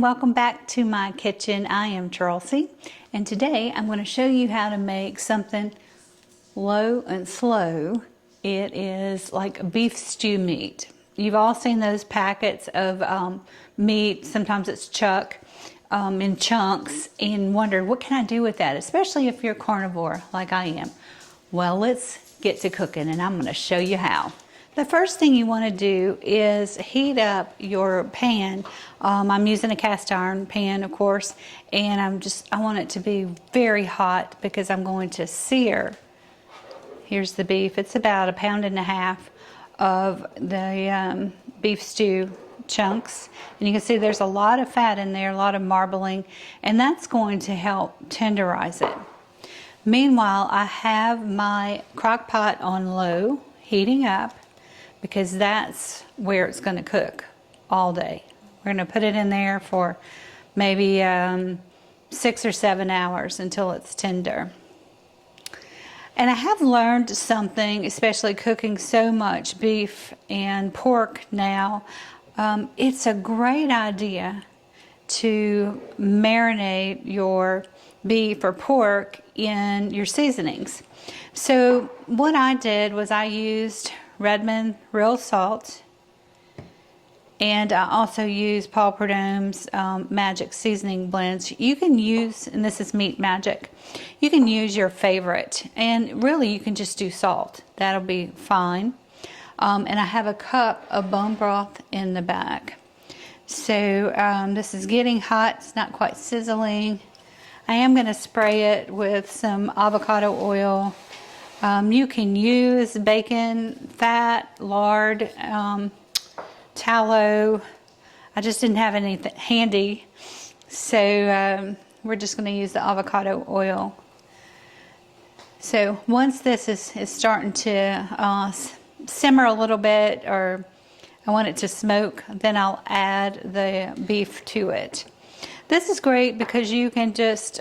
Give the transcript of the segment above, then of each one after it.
welcome back to my kitchen. I am Charlsie, and today I'm going to show you how to make something low and slow. It is like beef stew meat. You've all seen those packets of meat, sometimes it's chuck, in chunks, and wondered what can I do with that, especially if you're carnivore like I am. Well, let's get to cooking, and I'm going to show you how. The first thing you want to do is heat up your pan. I'm using a cast iron pan, of course, and I want it to be very hot because I'm going to sear. Here's the beef. It's about 1.5 pounds of the beef stew chunks, and you can see there's a lot of fat in there, a lot of marbling, and that's going to help tenderize it. Meanwhile, I have my crock pot on low, heating up, because that's where it's going to cook all day. We're going to put it in there for maybe 6 or 7 hours until it's tender. And I have learned something, especially cooking so much beef and pork now. It's a great idea to marinate your beef or pork in your seasonings. So what I did was I used Redmond real salt, and I also use Paul Prudhomme's magic seasoning blends. You can use, and this is Meat Magic, you can use your favorite, and really you can just do salt. That'll be fine. And I have a cup of bone broth in the back. So this is getting hot. It's not quite sizzling. I am going to spray it with some avocado oil. You can use bacon fat, lard, tallow. I just didn't have anything handy, so we're just going to use the avocado oil. So once this is starting to simmer a little bit, or I want it to smoke, then I'll add the beef to it. This is great because you can just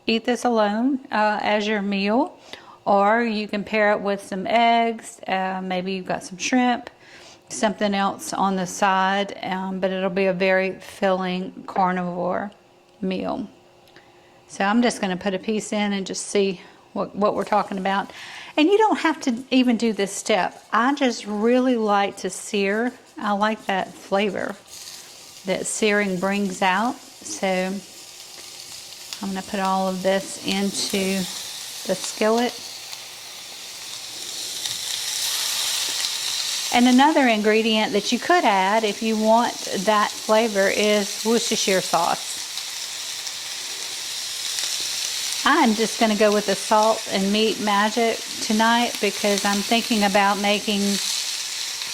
eat this alone as your meal, or you can pair it with some eggs, maybe you've got some shrimp, something else on the side, but it'll be a very filling carnivore meal. So I'm just going to put a piece in and just see what we're talking about. And you don't have to even do this step. I just really like to sear. I like that flavor that searing brings out. So I'm going to put all of this into the skillet. And another ingredient that you could add if you want that flavor is Worcestershire sauce. I'm just going to go with the salt and meat magic tonight because I'm thinking about making,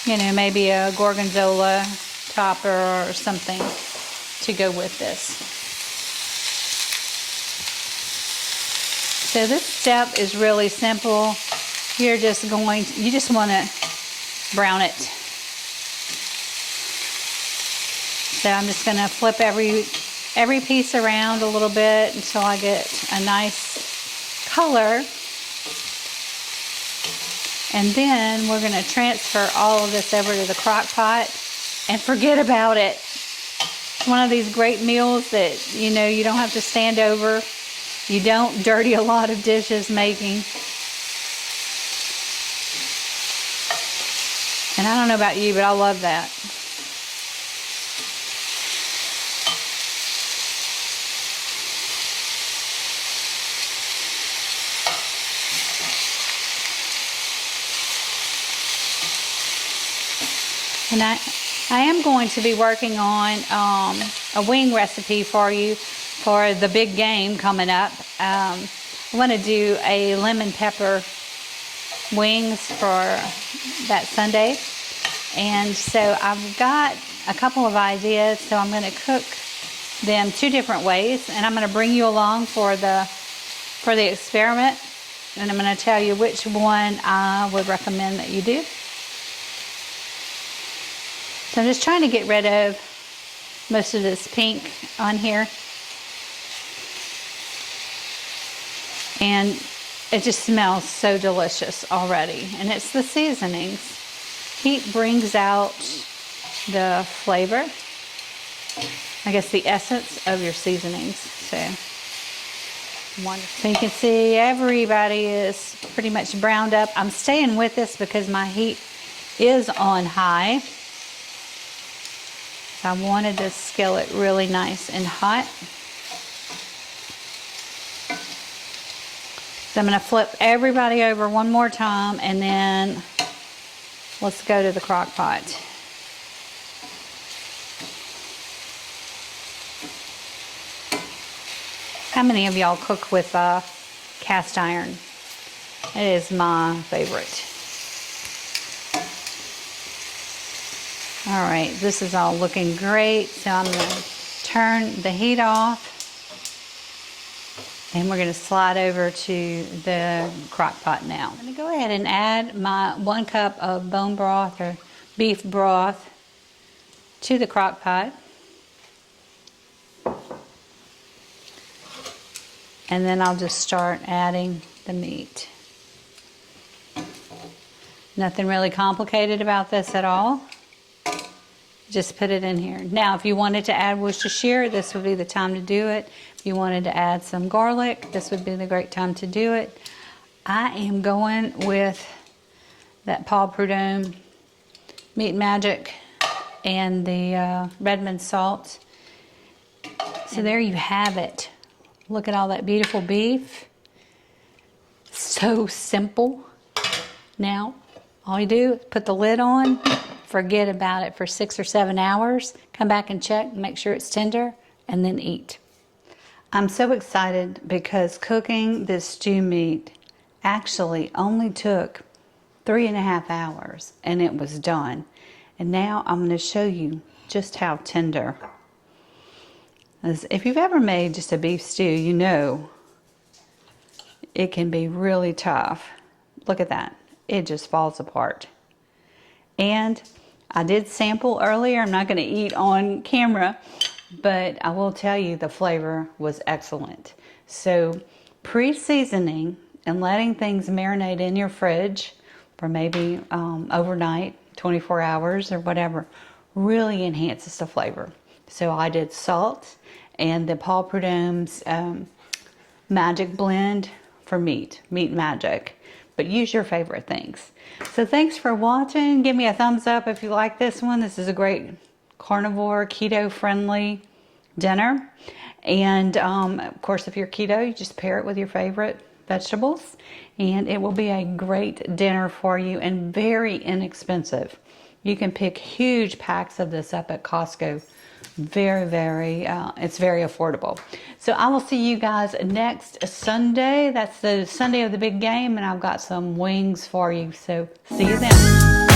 maybe a gorgonzola topper or something to go with this. So this step is really simple. You just want to brown it. So I'm just going to flip every piece around a little bit until I get a nice color. And then we're going to transfer all of this over to the crock pot and forget about it. It's one of these great meals that you don't have to stand over. You don't dirty a lot of dishes making. And I don't know about you, but I love that. And I am going to be working on a wing recipe for you for the big game coming up. I want to do a lemon pepper wings for that Sunday, and so I've got a couple of ideas, so I'm going to cook them 2 different ways, and I'm going to bring you along for the experiment, and I'm going to tell you which one I would recommend that you do. So I'm just trying to get rid of most of this pink on here, and it just smells so delicious already, and it's the seasonings. Heat brings out the flavor, I guess, the essence of your seasonings. So, wonderful. So you can see everybody is pretty much browned up. I'm staying with this because my heat is on high. So I wanted this skillet really nice and hot. So I'm going to flip everybody over one more time, and then let's go to the crock pot. How many of y'all cook with cast iron? It is my favorite. All right, this is all looking great. So I'm going to turn the heat off. And we're going to slide over to the crock pot now. I'm going to go ahead and add my 1 cup of bone broth or beef broth to the crock pot. And then I'll just start adding the meat. Nothing really complicated about this at all. Just put it in here. Now, if you wanted to add Worcestershire, this would be the time to do it. If you wanted to add some garlic, this would be the great time to do it. I am going with that Paul Prudhomme Meat Magic and the Redmond salt. So there you have it. Look at all that beautiful beef. So simple. Now, all you do is put the lid on, forget about it for 6 or 7 hours, come back and check, make sure it's tender, and then eat. I'm so excited because cooking this stew meat actually only took 3.5 hours, and it was done. And now I'm going to show you just how tender. As if you've ever made just a beef stew, you know it can be really tough. Look at that. It just falls apart. And I did sample earlier. I'm not going to eat on camera, but I will tell you the flavor was excellent. So pre-seasoning and letting things marinate in your fridge for maybe overnight, 24 hours or whatever, really enhances the flavor. So I did salt and the Paul Prudhomme's Magic Blend for meat magic. But use your favorite things. So thanks for watching. Give me a thumbs up if you like this one. This is a great carnivore, keto-friendly dinner. And of course, if you're keto, you just pair it with your favorite vegetables. And it will be a great dinner for you and very inexpensive. You can pick huge packs of this up at Costco. It's very affordable. So I will see you guys next Sunday. That's the Sunday of the big game, and I've got some wings for you. So see you then.